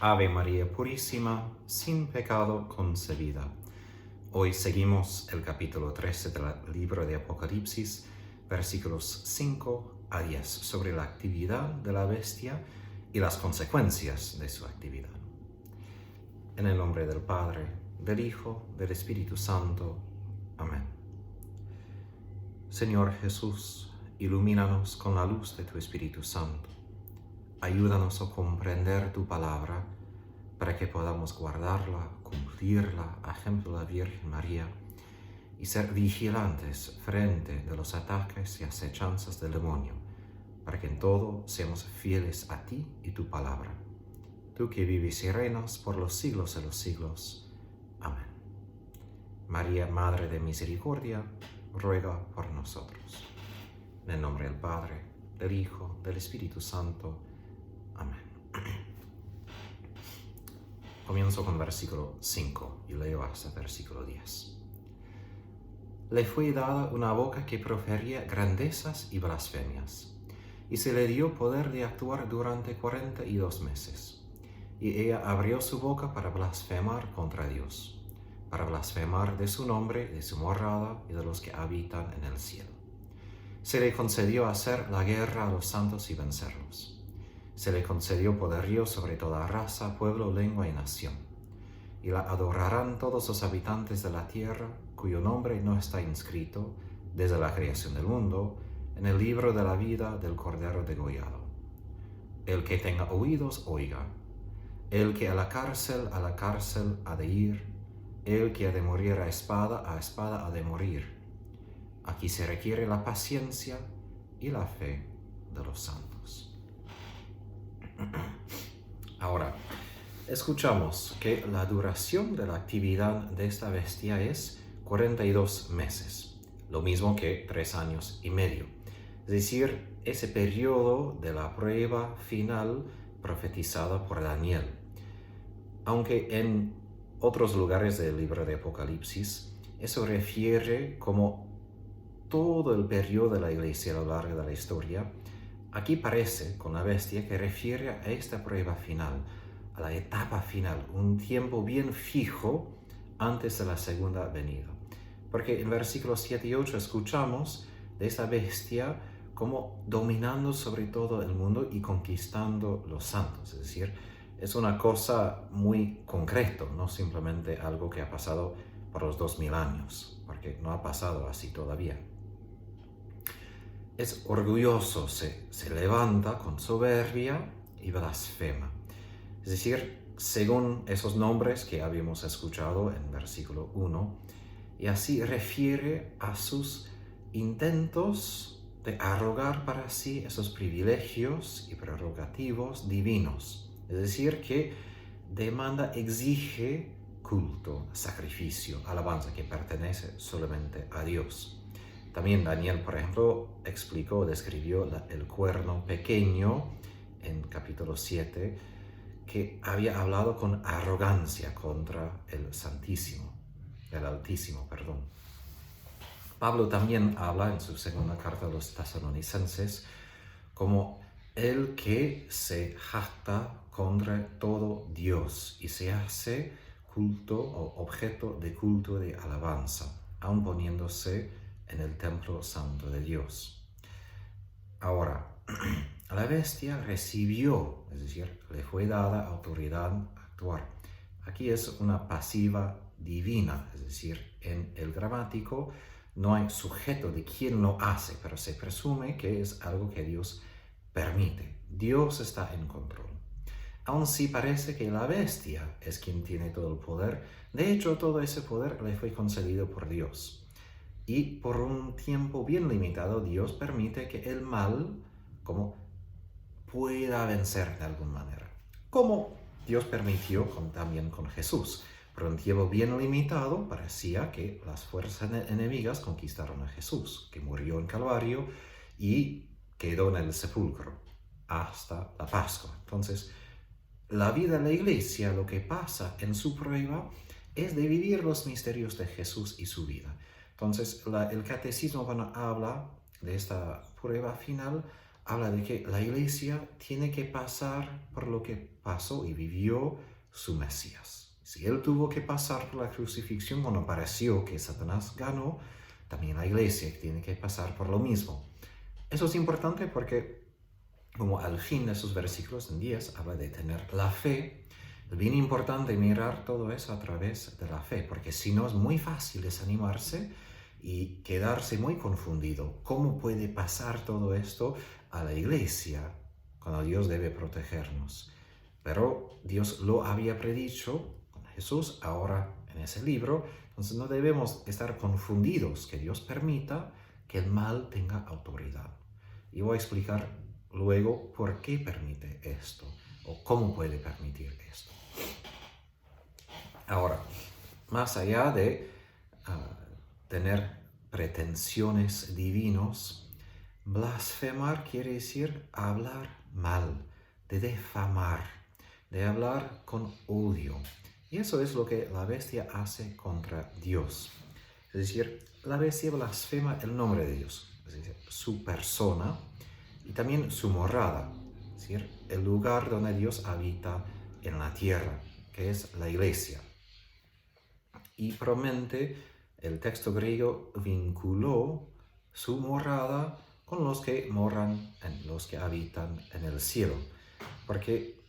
Ave María Purísima, sin pecado concebida. Hoy seguimos el capítulo 13 del libro de Apocalipsis, versículos 5 a 10, sobre la actividad de la bestia y las consecuencias de su actividad. En el nombre del Padre, del Hijo, del Espíritu Santo. Amén. Señor Jesús, ilumínanos con la luz de tu Espíritu Santo. Ayúdanos a comprender tu palabra para que podamos guardarla, cumplirla, a ejemplo de la Virgen María, y ser vigilantes frente de los ataques y acechanzas del demonio, para que en todo seamos fieles a ti y tu palabra. Tú que vives y reinas por los siglos de los siglos. Amén. María, Madre de Misericordia, ruega por nosotros. En el nombre del Padre, del Hijo, del Espíritu Santo. Amén. Comienzo con versículo 5 y leo hasta versículo 10. Le fue dada una boca que profería grandezas y blasfemias, y se le dio poder de actuar durante 42 meses. Y ella abrió su boca para blasfemar contra Dios, para blasfemar de su nombre, de su morada y de los que habitan en el cielo. Se le concedió hacer la guerra a los santos y vencerlos. Se le concedió poderío sobre toda raza, pueblo, lengua y nación. Y la adorarán todos los habitantes de la tierra, cuyo nombre no está inscrito, desde la creación del mundo, en el libro de la vida del Cordero degollado. El que tenga oídos, oiga. El que a la cárcel ha de ir. El que ha de morir a espada ha de morir. Aquí se requiere la paciencia y la fe de los santos. Ahora, escuchamos que la duración de la actividad de esta bestia es 42 meses, lo mismo que 3 años y medio. Es decir, ese periodo de la prueba final profetizada por Daniel. Aunque en otros lugares del libro de Apocalipsis, eso refiere como todo el periodo de la iglesia a lo largo de la historia. Aquí parece, con la bestia, que refiere a esta prueba final, a la etapa final, un tiempo bien fijo antes de la segunda venida. Porque en versículos 7 y 8 escuchamos de esta bestia como dominando sobre todo el mundo y conquistando los santos. Es decir, es una cosa muy concreta, no simplemente algo que ha pasado por los 2000 años, porque no ha pasado así todavía. Es orgulloso, se levanta con soberbia y blasfema. Es decir, según esos nombres que habíamos escuchado en versículo 1, y así refiere a sus intentos de arrogar para sí esos privilegios y prerrogativos divinos. Es decir, que demanda, exige culto, sacrificio, alabanza que pertenece solamente a Dios. También Daniel, por ejemplo, describió el cuerno pequeño en capítulo 7, que había hablado con arrogancia contra el Altísimo. Pablo también habla en su segunda carta a los Tesalonicenses como el que se jacta contra todo Dios y se hace culto o objeto de culto de alabanza, aun poniéndose en el templo santo de Dios. Ahora, la bestia recibió, es decir, le fue dada autoridad a actuar. Aquí es una pasiva divina, es decir, en el gramático no hay sujeto de quién lo hace, pero se presume que es algo que Dios permite. Dios está en control. Aun si parece que la bestia es quien tiene todo el poder, de hecho todo ese poder le fue concedido por Dios. Y por un tiempo bien limitado, Dios permite que el mal pueda vencer de alguna manera. Como Dios permitió también con Jesús. Por un tiempo bien limitado, parecía que las fuerzas enemigas conquistaron a Jesús, que murió en Calvario y quedó en el sepulcro hasta la Pascua. Entonces, la vida de la iglesia, lo que pasa en su prueba, es de vivir los misterios de Jesús y su vida. Entonces, el catecismo, cuando habla de esta prueba final, habla de que la iglesia tiene que pasar por lo que pasó y vivió su Mesías. Si él tuvo que pasar por la crucifixión cuando pareció que Satanás ganó, también la iglesia tiene que pasar por lo mismo. Eso es importante porque, como al fin de esos versículos en 10, habla de tener la fe. Es bien importante mirar todo eso a través de la fe, porque si no es muy fácil desanimarse y quedarse muy confundido. ¿Cómo puede pasar todo esto a la iglesia cuando Dios debe protegernos? Pero Dios lo había predicho con Jesús ahora en ese libro, entonces no debemos estar confundidos que Dios permita que el mal tenga autoridad. Y voy a explicar luego por qué permite esto o cómo puede permitir esto. Ahora, más allá de tener pretensiones divinos, blasfemar quiere decir hablar mal, de difamar, de hablar con odio. Y eso es lo que la bestia hace contra Dios. Es decir, la bestia blasfema el nombre de Dios, es decir, su persona y también su morada, es decir, el lugar donde Dios habita en la tierra, que es la iglesia. Y probablemente el texto griego vinculó su morada con los que moran, los que habitan en el cielo. Porque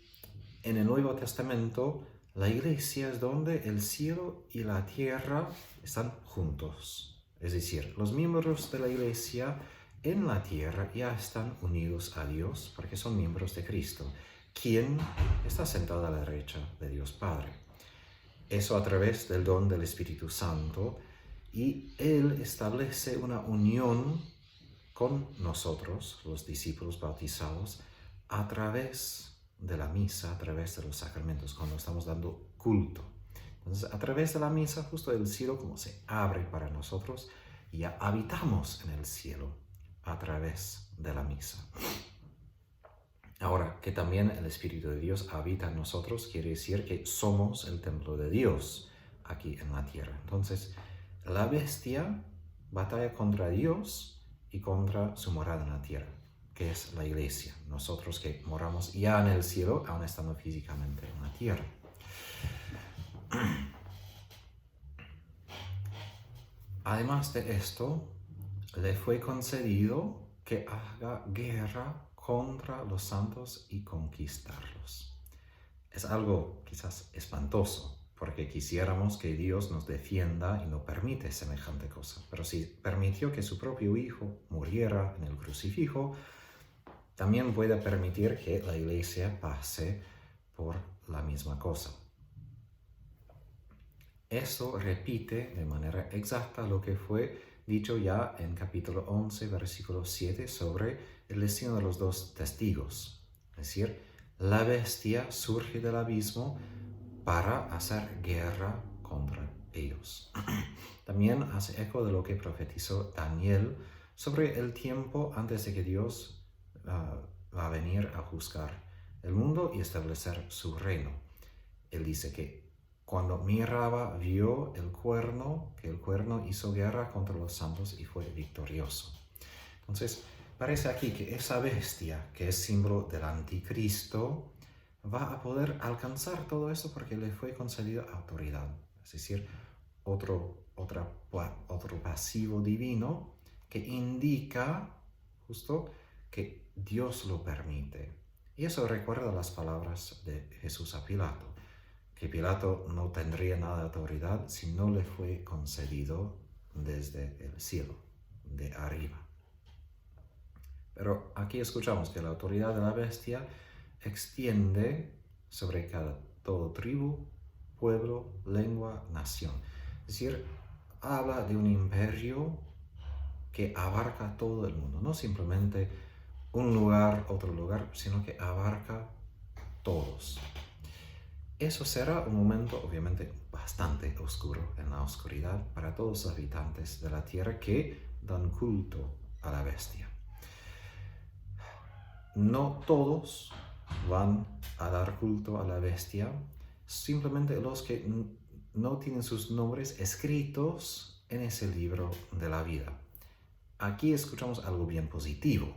en el Nuevo Testamento la iglesia es donde el cielo y la tierra están juntos. Es decir, los miembros de la iglesia en la tierra ya están unidos a Dios porque son miembros de Cristo, quien está sentado a la derecha de Dios Padre. Eso a través del don del Espíritu Santo, y Él establece una unión con nosotros, los discípulos bautizados, a través de la misa, a través de los sacramentos, cuando estamos dando culto. Entonces, a través de la misa, justo el cielo como se abre para nosotros y ya habitamos en el cielo a través de la misa. Ahora, que también el Espíritu de Dios habita en nosotros, quiere decir que somos el templo de Dios aquí en la tierra. Entonces, la bestia batalla contra Dios y contra su morada en la tierra, que es la iglesia. Nosotros que moramos ya en el cielo, aún estando físicamente en la tierra. Además de esto, le fue concedido que haga guerra contra los santos y conquistarlos. Es algo quizás espantoso, porque quisiéramos que Dios nos defienda y no permite semejante cosa. Pero si permitió que su propio Hijo muriera en el crucifijo, también puede permitir que la iglesia pase por la misma cosa. Eso repite de manera exacta lo que fue dicho ya en capítulo 11, versículo 7, sobre el destino de los dos testigos. Es decir, la bestia surge del abismo para hacer guerra contra ellos. También hace eco de lo que profetizó Daniel sobre el tiempo antes de que Dios va a venir a juzgar el mundo y establecer su reino. Él dice que cuando miraba, vio que el cuerno hizo guerra contra los santos y fue victorioso. Entonces, parece aquí que esa bestia, que es símbolo del anticristo, va a poder alcanzar todo esto porque le fue concedida autoridad. Es decir, otro pasivo divino que indica justo que Dios lo permite. Y eso recuerda las palabras de Jesús a Pilato, que Pilato no tendría nada de autoridad si no le fue concedido desde el cielo, de arriba. Pero aquí escuchamos que la autoridad de la bestia extiende sobre todo tribu, pueblo, lengua, nación. Es decir, habla de un imperio que abarca todo el mundo, no simplemente un lugar, otro lugar, sino que abarca todos. Eso será un momento obviamente bastante oscuro, en la oscuridad, para todos los habitantes de la tierra que dan culto a la bestia. No todos van a dar culto a la bestia, simplemente los que no tienen sus nombres escritos en ese libro de la vida. Aquí escuchamos algo bien positivo,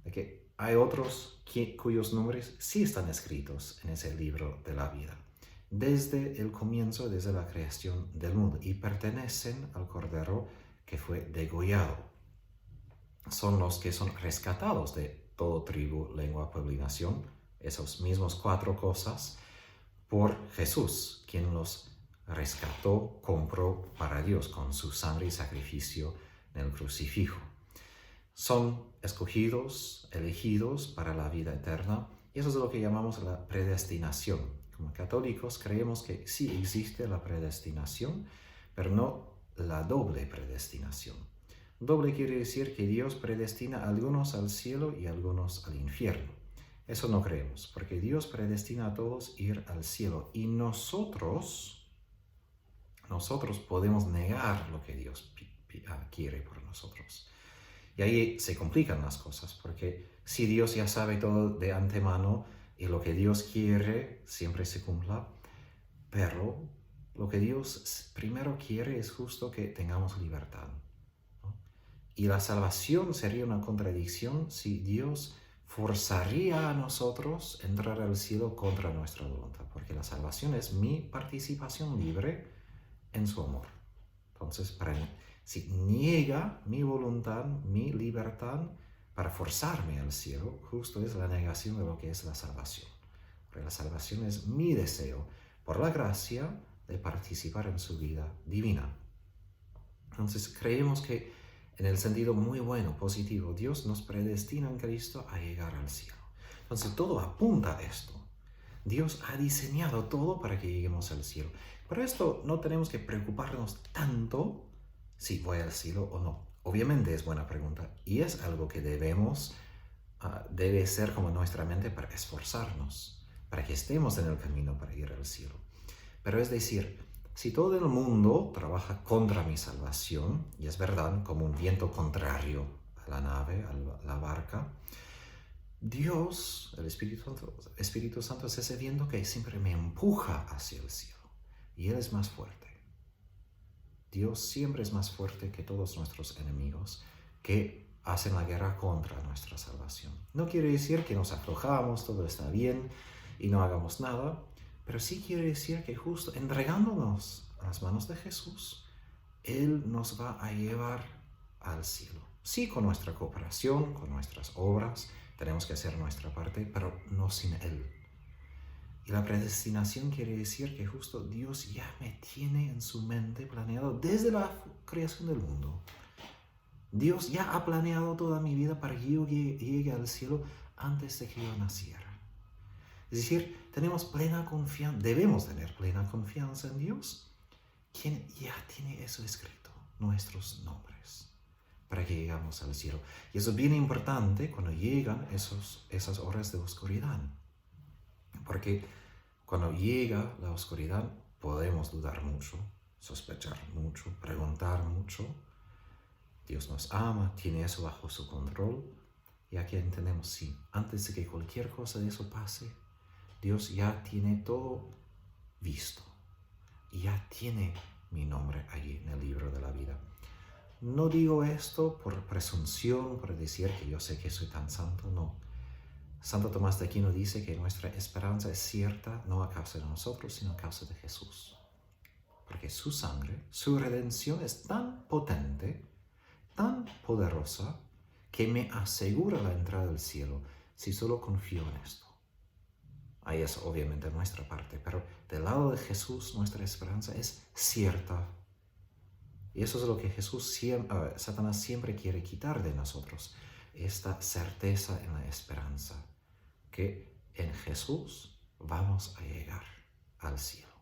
de que hay otros cuyos nombres sí están escritos en ese libro de la vida, desde el comienzo, desde la creación del mundo, y pertenecen al Cordero que fue degollado. Son los que son rescatados de todo tribu, lengua, pueblo y nación, esos mismos 4 cosas, por Jesús, quien los rescató, compró para Dios con su sangre y sacrificio en el crucifijo. Son escogidos, elegidos para la vida eterna, y eso es lo que llamamos la predestinación. Como católicos creemos que sí existe la predestinación, pero no la doble predestinación. Doble quiere decir que Dios predestina a algunos al cielo y a algunos al infierno. Eso no creemos, porque Dios predestina a todos ir al cielo, y nosotros podemos negar lo que Dios quiere por nosotros. Y ahí se complican las cosas, porque si Dios ya sabe todo de antemano y lo que Dios quiere siempre se cumpla, pero lo que Dios primero quiere es justo que tengamos libertad, ¿no? Y la salvación sería una contradicción si Dios forzaría a nosotros a entrar al cielo contra nuestra voluntad, porque la salvación es mi participación libre en su amor. Entonces, si niega mi voluntad, mi libertad para forzarme al cielo, justo es la negación de lo que es la salvación. Porque la salvación es mi deseo, por la gracia, de participar en su vida divina. Entonces, creemos que en el sentido muy bueno, positivo, Dios nos predestina en Cristo a llegar al cielo. Entonces, todo apunta a esto. Dios ha diseñado todo para que lleguemos al cielo. Pero esto no tenemos que preocuparnos tanto si voy al cielo o no. Obviamente es buena pregunta y es algo que debe ser como nuestra mente para esforzarnos, para que estemos en el camino para ir al cielo. Pero es decir, si todo el mundo trabaja contra mi salvación, y es verdad, como un viento contrario a la nave, a la barca, Dios, el Espíritu Santo es ese viento que siempre me empuja hacia el cielo. Y Él es más fuerte. Dios siempre es más fuerte que todos nuestros enemigos que hacen la guerra contra nuestra salvación. No quiere decir que nos aflojamos, todo está bien y no hagamos nada, pero sí quiere decir que justo entregándonos a las manos de Jesús, Él nos va a llevar al cielo. Sí, con nuestra cooperación, con nuestras obras, tenemos que hacer nuestra parte, pero no sin Él. Y la predestinación quiere decir que justo Dios ya me tiene en su mente planeado desde la creación del mundo. Dios ya ha planeado toda mi vida para que yo llegue al cielo antes de que yo naciera. Es decir, tenemos plena confianza, debemos tener plena confianza en Dios, quien ya tiene eso escrito, nuestros nombres, para que llegamos al cielo. Y eso es bien importante cuando llegan esas horas de oscuridad. Porque cuando llega la oscuridad podemos dudar mucho, sospechar mucho, preguntar mucho. Dios nos ama, tiene eso bajo su control. Y aquí entendemos, sí, antes de que cualquier cosa de eso pase, Dios ya tiene todo visto. Y ya tiene mi nombre allí en el libro de la vida. No digo esto por presunción, por decir que yo sé que soy tan santo, no. Santo Tomás de Aquino dice que nuestra esperanza es cierta no a causa de nosotros, sino a causa de Jesús. Porque su sangre, su redención es tan potente, tan poderosa, que me asegura la entrada al cielo si solo confío en esto. Ahí es obviamente nuestra parte, pero del lado de Jesús nuestra esperanza es cierta. Y eso es lo que Satanás siempre quiere quitar de nosotros, esta certeza en la esperanza, que en Jesús vamos a llegar al cielo.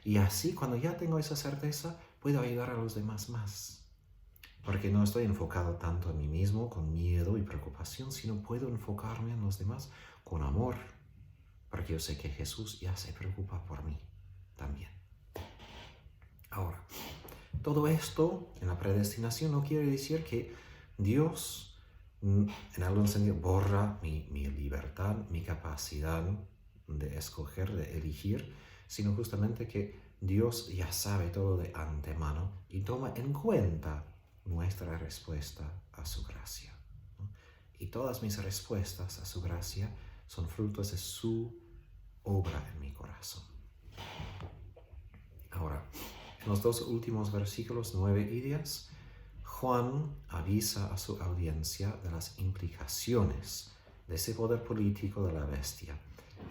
Y así, cuando ya tengo esa certeza, puedo ayudar a los demás más. Porque no estoy enfocado tanto en mí mismo, con miedo y preocupación, sino puedo enfocarme en los demás con amor. Porque yo sé que Jesús ya se preocupa por mí también. Ahora, todo esto en la predestinación no quiere decir que Dios, en algún sentido, borra mi libertad, mi capacidad de escoger, de elegir, sino justamente que Dios ya sabe todo de antemano y toma en cuenta nuestra respuesta a su gracia, ¿no? y todas mis respuestas a su gracia son frutos de su obra en mi corazón. Ahora, en los dos últimos versículos 9 y 10, Juan avisa a su audiencia de las implicaciones de ese poder político de la bestia,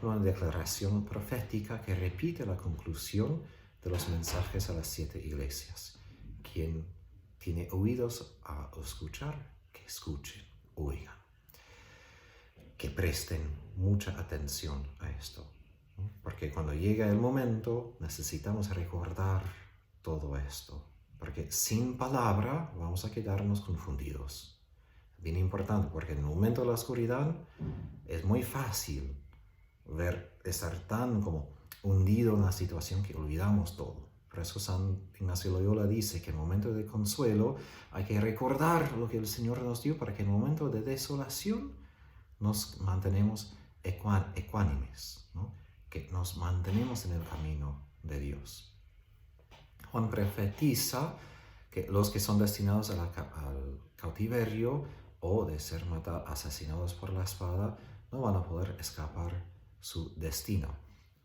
una declaración profética que repite la conclusión de los mensajes a las 7 iglesias. Quien tiene oídos a escuchar, que escuchen, oigan. Que presten mucha atención a esto, ¿no? Porque cuando llega el momento necesitamos recordar todo esto, porque sin palabra vamos a quedarnos confundidos. Bien importante, porque en el momento de la oscuridad es muy fácil estar tan como hundido en la situación que olvidamos todo. Por eso San Ignacio Loyola dice que en el momento de consuelo hay que recordar lo que el Señor nos dio para que en el momento de desolación nos mantenemos ecuánimes, ¿no? Que nos mantenemos en el camino de Dios. Juan profetiza que los que son destinados al cautiverio o de ser asesinados por la espada no van a poder escapar su destino.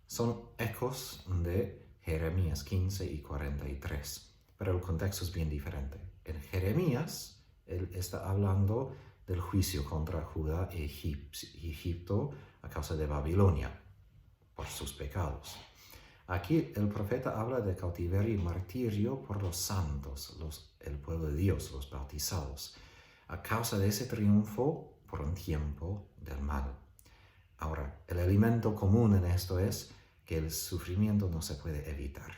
Son ecos de Jeremías 15 y 43, pero el contexto es bien diferente. En Jeremías, él está hablando del juicio contra Judá y Egipto a causa de Babilonia por sus pecados. Aquí el profeta habla de cautiverio y martirio por los santos, el pueblo de Dios, los bautizados, a causa de ese triunfo por un tiempo del mal. Ahora, el elemento común en esto es que el sufrimiento no se puede evitar,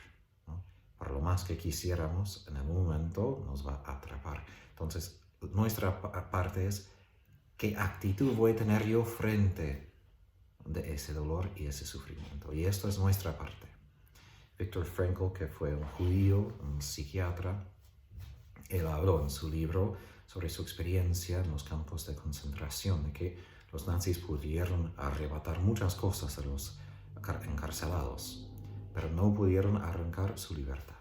¿no? Por lo más que quisiéramos, en algún momento nos va a atrapar. Entonces, nuestra parte es qué actitud voy a tener yo frente de ese dolor y ese sufrimiento. Y esto es nuestra parte. Viktor Frankl, que fue un judío, un psiquiatra, él habló en su libro sobre su experiencia en los campos de concentración, de que los nazis pudieron arrebatar muchas cosas a los encarcelados, pero no pudieron arrancar su libertad.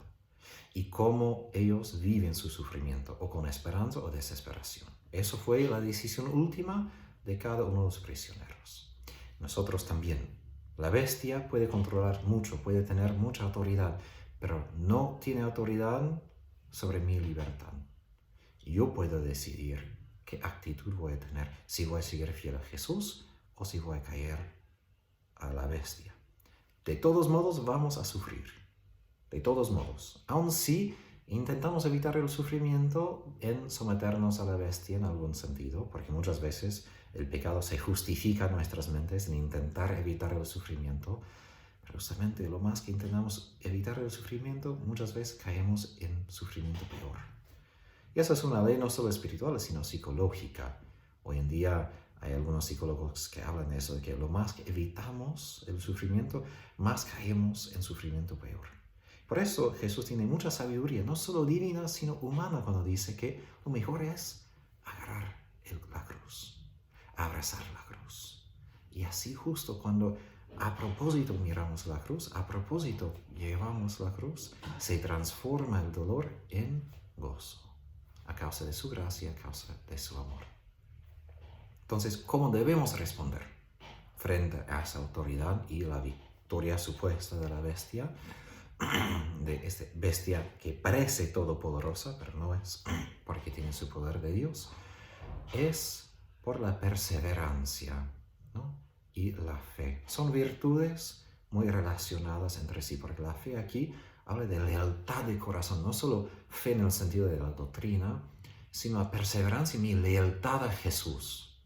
Y cómo ellos viven su sufrimiento, o con esperanza o desesperación. Eso fue la decisión última de cada uno de los prisioneros. Nosotros también. La bestia puede controlar mucho, puede tener mucha autoridad, pero no tiene autoridad sobre mi libertad. Yo puedo decidir qué actitud voy a tener, si voy a seguir fiel a Jesús o si voy a caer a la bestia. De todos modos vamos a sufrir, de todos modos, aun si intentamos evitar el sufrimiento en someternos a la bestia en algún sentido, porque muchas veces el pecado se justifica en nuestras mentes en intentar evitar el sufrimiento, pero justamente lo más que intentamos evitar el sufrimiento, muchas veces caemos en sufrimiento peor. Y esa es una ley no solo espiritual, sino psicológica. Hoy en día hay algunos psicólogos que hablan de eso, de que lo más que evitamos el sufrimiento, más caemos en sufrimiento peor. Por eso Jesús tiene mucha sabiduría, no solo divina, sino humana, cuando dice que lo mejor es agarrar la cruz, abrazar la cruz. Y así justo cuando a propósito miramos la cruz, a propósito llevamos la cruz, se transforma el dolor en gozo, a causa de su gracia, a causa de su amor. Entonces, ¿cómo debemos responder frente a esa autoridad y la victoria supuesta de la bestia? De esta bestia que parece todopoderosa, pero no es, porque tiene su poder de Dios, es por la perseverancia, ¿no? Y la fe. Son virtudes muy relacionadas entre sí, porque la fe aquí habla de lealtad de corazón, no solo fe en el sentido de la doctrina, sino la perseverancia y mi lealtad a Jesús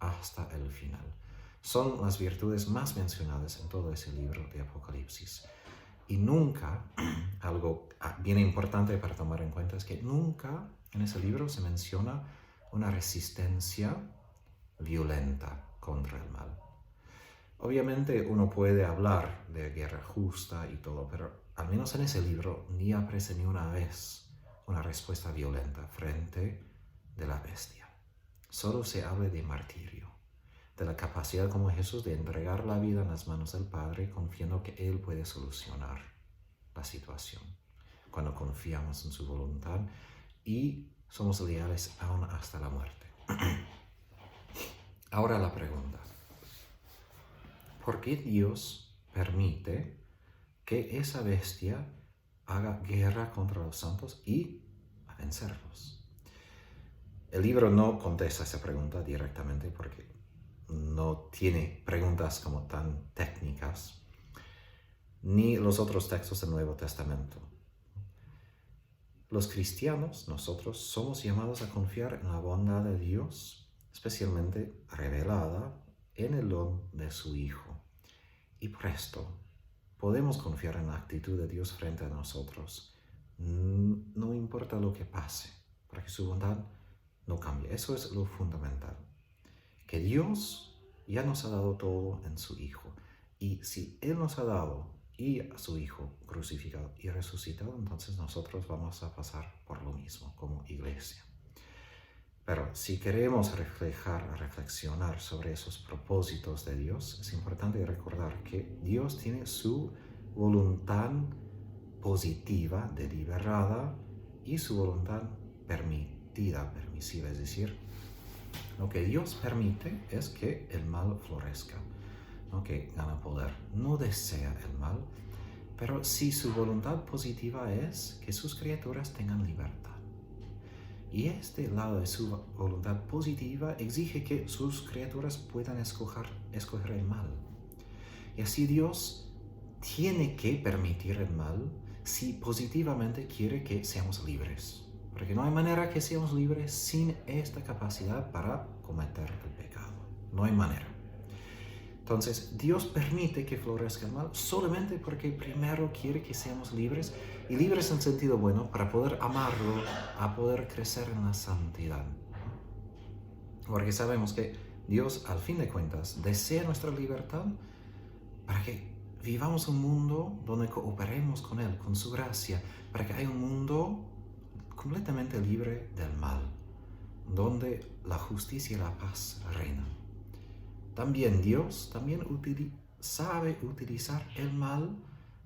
hasta el final. Son las virtudes más mencionadas en todo ese libro de Apocalipsis. Y nunca, algo bien importante para tomar en cuenta es que nunca en ese libro se menciona una resistencia violenta contra el mal. Obviamente uno puede hablar de guerra justa y todo, pero al menos en ese libro ni aparece ni una vez una respuesta violenta frente de la bestia. Solo se habla de martirio, de la capacidad como Jesús de entregar la vida en las manos del Padre, confiando que Él puede solucionar la situación. Cuando confiamos en su voluntad y somos leales aún hasta la muerte. Ahora la pregunta: ¿por qué Dios permite que esa bestia haga guerra contra los santos y a vencerlos? El libro no contesta esa pregunta directamente porque no tiene preguntas como tan técnicas, ni los otros textos del Nuevo Testamento. Los cristianos, nosotros, somos llamados a confiar en la bondad de Dios, especialmente revelada en el don de su Hijo. Y por esto podemos confiar en la actitud de Dios frente a nosotros. No importa lo que pase, porque su bondad no cambia. Eso es lo fundamental. Que Dios ya nos ha dado todo en su Hijo. Y si Él nos ha dado y a su Hijo crucificado y resucitado, entonces nosotros vamos a pasar por lo mismo como iglesia. Pero si queremos reflexionar sobre esos propósitos de Dios, es importante recordar que Dios tiene su voluntad positiva, deliberada, y su voluntad permisiva, es decir, lo que Dios permite es que el mal florezca, no que gana poder. No desea el mal, pero sí su voluntad positiva es que sus criaturas tengan libertad. Y este lado de su voluntad positiva exige que sus criaturas puedan escoger el mal. Y así Dios tiene que permitir el mal si positivamente quiere que seamos libres. Porque no hay manera que seamos libres sin esta capacidad para cometer el pecado. No hay manera. Entonces, Dios permite que florezca el mal solamente porque primero quiere que seamos libres, y libres en sentido bueno, para poder amarlo, a poder crecer en la santidad. Porque sabemos que Dios, al fin de cuentas, desea nuestra libertad para que vivamos un mundo donde cooperemos con Él, con su gracia, para que haya un mundo completamente libre del mal, donde la justicia y la paz reinan. También Dios sabe utilizar el mal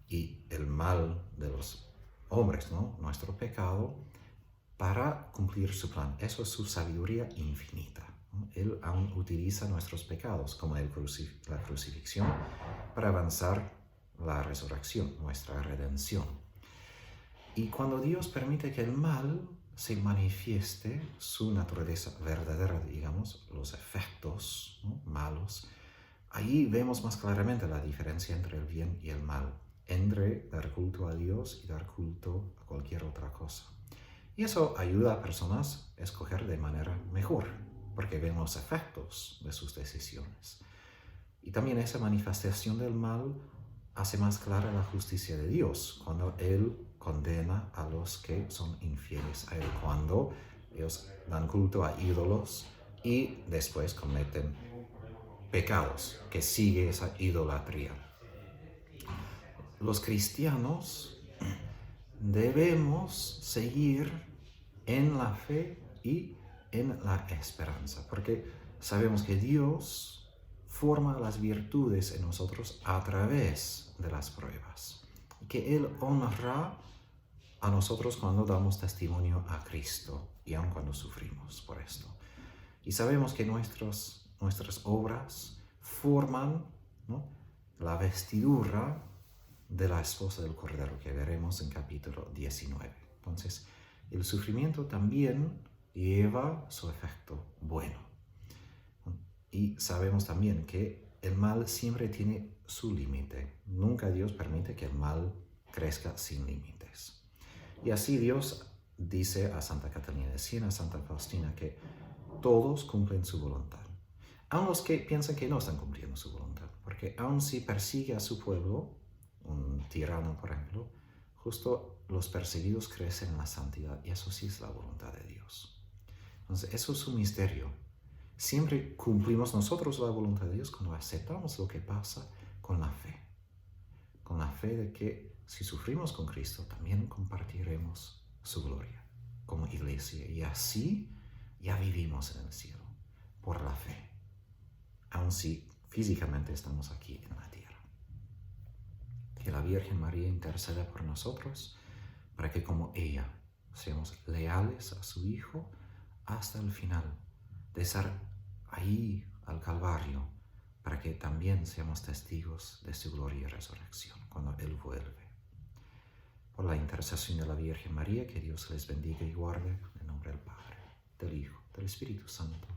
y el mal de los hombres, ¿no? Nuestro pecado, para cumplir su plan. Eso es su sabiduría infinita, ¿no? Él aún utiliza nuestros pecados, como la crucifixión, para avanzar la resurrección, nuestra redención. Y cuando Dios permite que el mal se manifieste, su naturaleza verdadera, digamos, los efectos, ¿no?, malos, ahí vemos más claramente la diferencia entre el bien y el mal, entre dar culto a Dios y dar culto a cualquier otra cosa. Y eso ayuda a personas a escoger de manera mejor, porque ven los efectos de sus decisiones. Y también esa manifestación del mal hace más clara la justicia de Dios, cuando Él condena a los que son infieles a Él, cuando ellos dan culto a ídolos y después cometen pecados, que sigue esa idolatría. Los cristianos debemos seguir en la fe y en la esperanza, porque sabemos que Dios forma las virtudes en nosotros a través de las pruebas, y que Él honra a nosotros cuando damos testimonio a Cristo y aun cuando sufrimos por esto. Y sabemos que nuestras obras forman, ¿no?, la vestidura de la esposa del Cordero, que veremos en capítulo 19. Entonces, el sufrimiento también lleva su efecto bueno. Y sabemos también que el mal siempre tiene su límite. Nunca Dios permite que el mal crezca sin límites. Y así Dios dice a Santa Catalina de Siena, a Santa Faustina, que todos cumplen su voluntad. Aun los que piensan que no están cumpliendo su voluntad, porque aun si persigue a su pueblo, un tirano por ejemplo, justo los perseguidos crecen en la santidad, y eso sí es la voluntad de Dios. Entonces, eso es un misterio. Siempre cumplimos nosotros la voluntad de Dios cuando aceptamos lo que pasa con la fe de que si sufrimos con Cristo, también compartiremos su gloria como iglesia, y así ya vivimos en el cielo por la fe, aun si físicamente estamos aquí en la tierra. Que la Virgen María interceda por nosotros para que, como ella, seamos leales a su Hijo hasta el final, de estar ahí al Calvario, para que también seamos testigos de su gloria y resurrección cuando Él vuelve. Por la intercesión de la Virgen María, que Dios les bendiga y guarde, en el nombre del Padre, del Hijo, del Espíritu Santo.